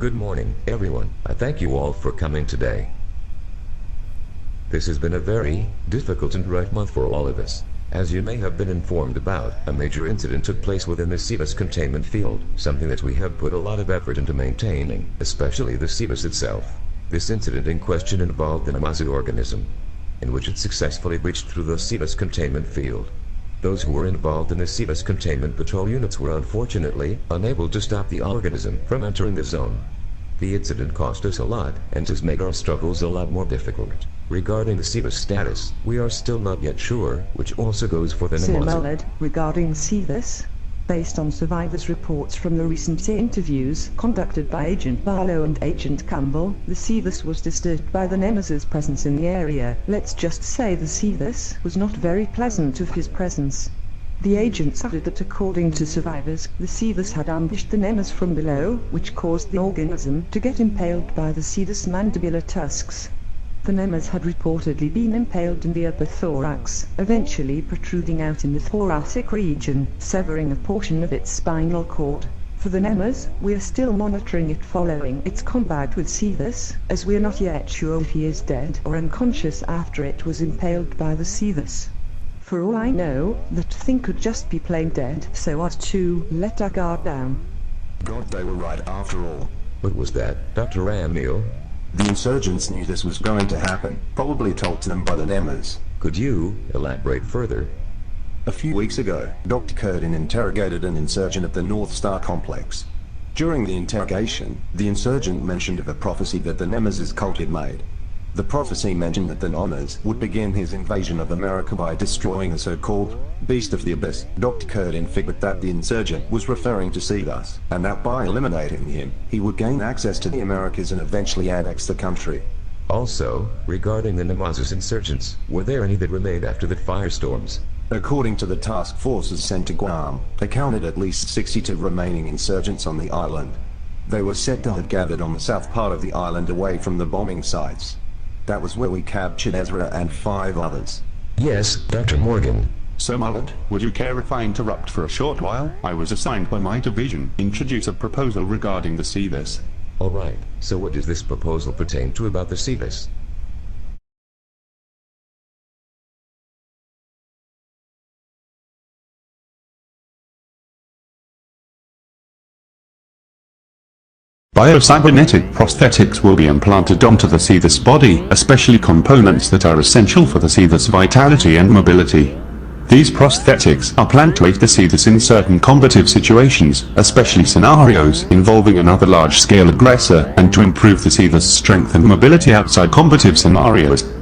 Good morning, everyone. I thank you all for coming today. This has been a very difficult and rough month for all of us. As you may have been informed about, a major incident took place within the Cetus containment field, something that we have put a lot of effort into maintaining, especially the Cetus itself. This incident in question involved the Namazu organism, in which it successfully breached through the Cetus containment field. Those who were involved in the Cetus containment patrol units were unfortunately unable to stop the organism from entering the zone. The incident cost us a lot, and has made our struggles a lot more difficult. Regarding the Cetus status, we are still not yet sure, which also goes for the Namazu. Regarding Cetus, based on survivors' reports from the recent interviews conducted by Agent Barlow and Agent Campbell, the Cetus was disturbed by the Namazu's presence in the area. Let's just say the Cetus was not very pleasant of his presence. The agents added that according to survivors, the Cetus had ambushed the Namazu from below, which caused the organism to get impaled by the Cetus mandibular tusks. The Namazu had reportedly been impaled in the upper thorax, eventually protruding out in the thoracic region, severing a portion of its spinal cord. For the Namazu, we are still monitoring it following its combat with Cetus, as we are not yet sure if he is dead or unconscious after it was impaled by the Cetus. For all I know, that thing could just be plain dead, so as to let our guard down. God, they were right after all. What was that, Dr. Ramil? The insurgents knew this was going to happen, probably told to them by the Namazu. Could you elaborate further? A few weeks ago, Dr. Curtin interrogated an insurgent at the North Star complex. During the interrogation, the insurgent mentioned of a prophecy that the Namazu's cult had made. The prophecy mentioned that the Namazu would begin his invasion of America by destroying the so-called Beast of the Abyss. Dr. Curtin figured that the insurgent was referring to Cetus, and that by eliminating him, he would gain access to the Americas and eventually annex the country. Also, regarding the Namazu's insurgents, were there any that remained after the firestorms? According to the task forces sent to Guam, they counted at least 62 remaining insurgents on the island. They were said to have gathered on the south part of the island away from the bombing sites. That was where we captured Ezra and 5 others. Yes, Dr. Morgan. So Mullet, would you care if I interrupt for a short while? I was assigned by my division introduce a proposal regarding the Cetus. Alright, so what does this proposal pertain to about the Cetus? Biocybernetic prosthetics will be implanted onto the Cetus body, especially components that are essential for the Cetus vitality and mobility. These prosthetics are planned to aid the Cetus in certain combative situations, especially scenarios involving another large-scale aggressor, and to improve the Cetus strength and mobility outside combative scenarios.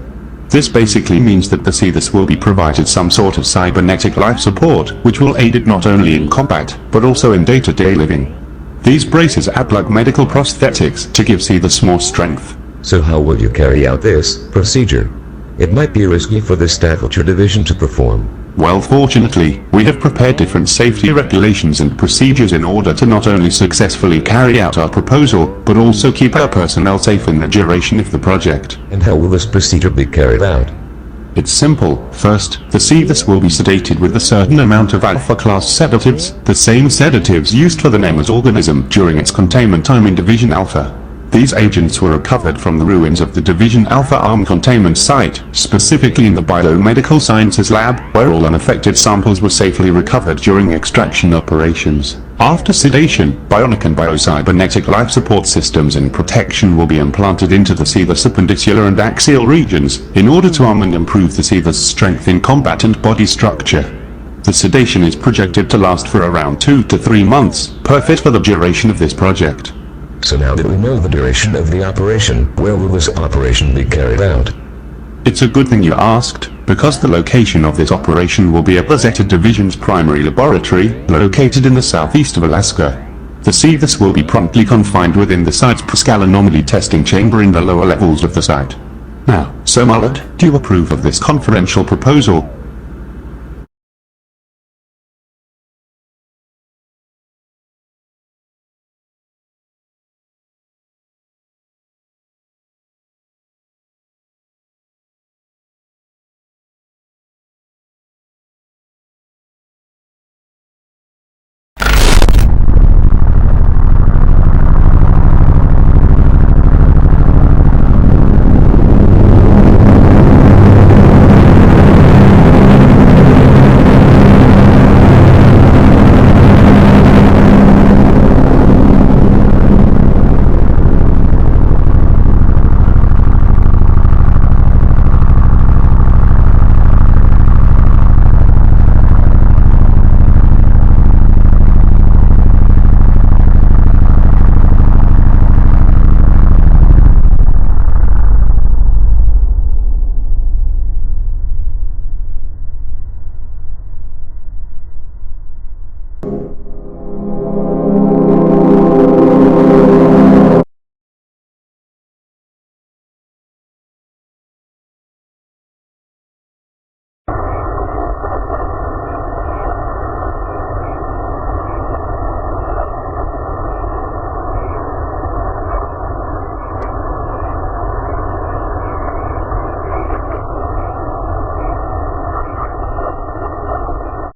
This basically means that the Cetus will be provided some sort of cybernetic life support, which will aid it not only in combat, but also in day-to-day living. These braces act like medical prosthetics to give Cetus more strength. So how will you carry out this procedure? It might be risky for the staff at your division to perform. Well, fortunately, we have prepared different safety regulations and procedures in order to not only successfully carry out our proposal, but also keep our personnel safe in the duration of the project. And how will this procedure be carried out? It's simple. First, the Cetus will be sedated with a certain amount of alpha-class sedatives, the same sedatives used for the Namazu organism during its containment time in Division Alpha. These agents were recovered from the ruins of the Division Alpha Arm containment site, specifically in the Biomedical Sciences Lab, where all unaffected samples were safely recovered during extraction operations. After sedation, bionic and biocybernetic life support systems and protection will be implanted into the Cetus appendicular and axial regions, in order to arm and improve the Cetus strength in combat and body structure. The sedation is projected to last for around 2 to 3 months, perfect for the duration of this project. So now that we know the duration of the operation, where will this operation be carried out? It's a good thing you asked, because the location of this operation will be at the Zeta Division's primary laboratory, located in the southeast of Alaska. The Cetus will be promptly confined within the site's Pascal anomaly testing chamber in the lower levels of the site. Now, Sir Mullet, do you approve of this confidential proposal?